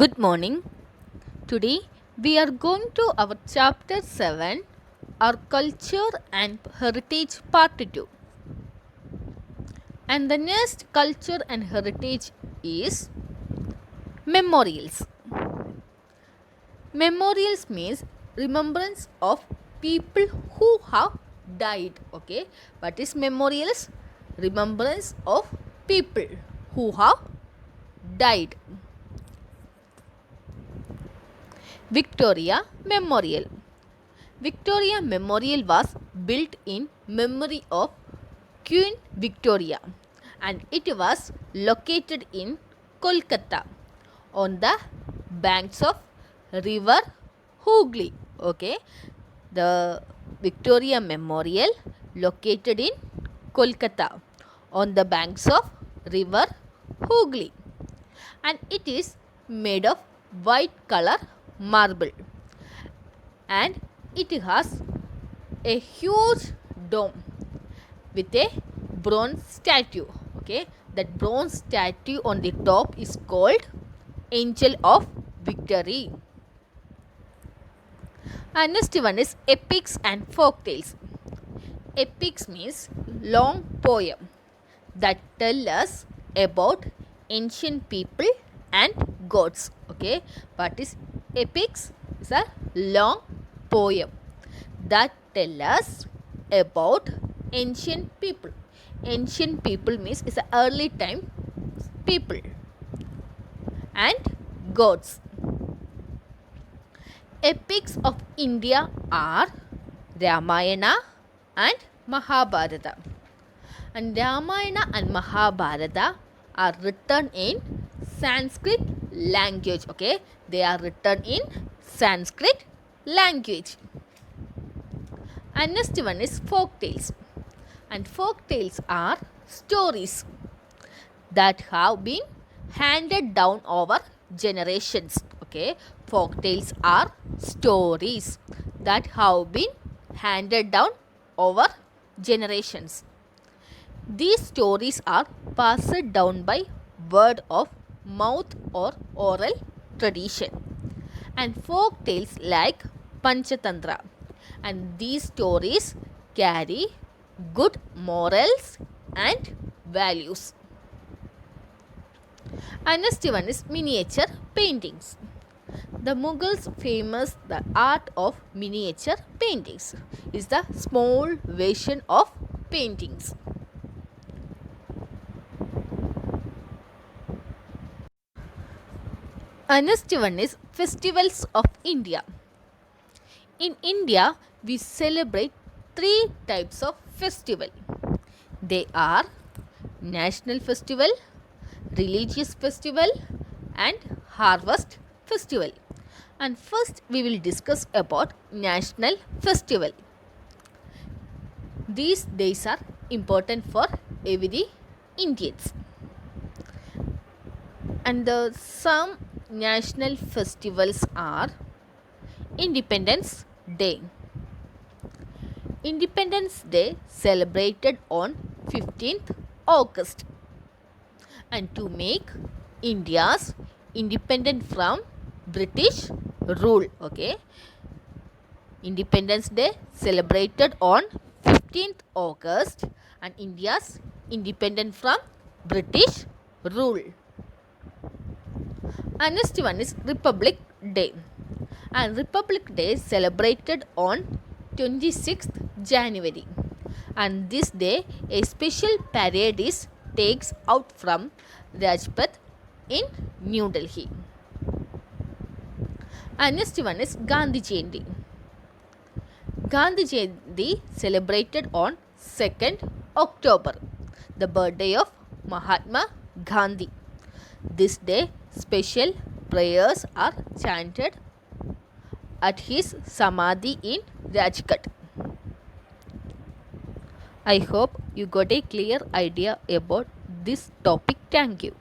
Good morning. Today we are going to our chapter 7, our culture and heritage part 2. And the next culture and heritage is memorials. Memorials means remembrance of people who have died. Okay, what is memorials? Remembrance of people who have died. Victoria Memorial. Victoria Memorial was built in memory of Queen Victoria and it was located in Kolkata on the banks of river Hooghly. Okay, the Victoria Memorial located in Kolkata on the banks of river Hooghly and it is made of white color marble and it has a huge dome with a bronze statue. Okay, that bronze statue on the top is called Angel of Victory. And next one is epics and folk tales. Epics means long poem that tell us about ancient people and gods. Okay, what is epics? Is a long poem that tell us about ancient people. Ancient people means is a early time people and gods. Epics of India are Ramayana and Mahabharata. And Ramayana and Mahabharata are written in Sanskrit language. Okay, they are written in Sanskrit language. And next one is folk tales. And folk tales are stories that have been handed down over generations. Okay, folk tales are stories that have been handed down over generations. These stories are passed down by word of mouth or oral tradition. And folk tales like Panchatantra. And these stories carry good morals and values. And next one is miniature paintings. The Mughals famous the art of miniature paintings is the small version of paintings. And next one is festivals of India. In India, we celebrate three types of festival. They are national festival, religious festival and harvest festival. And first we will discuss about national festival. These days are important for every Indians. And some national festivals are Independence Day. Independence Day celebrated on 15th August. And to make India's independent from British rule. Okay, Independence Day celebrated on 15th August and India's independent from British rule. And next one is Republic Day. And Republic Day celebrated on 26th January. And this day a special parade is takes out from Rajpath in New Delhi. And next one is Gandhi Jayanti. Gandhi Jayanti celebrated on 2nd October, the birthday of Mahatma Gandhi. This day special prayers are chanted at his Samadhi in Rajghat. I hope you got a clear idea about this topic. Thank you.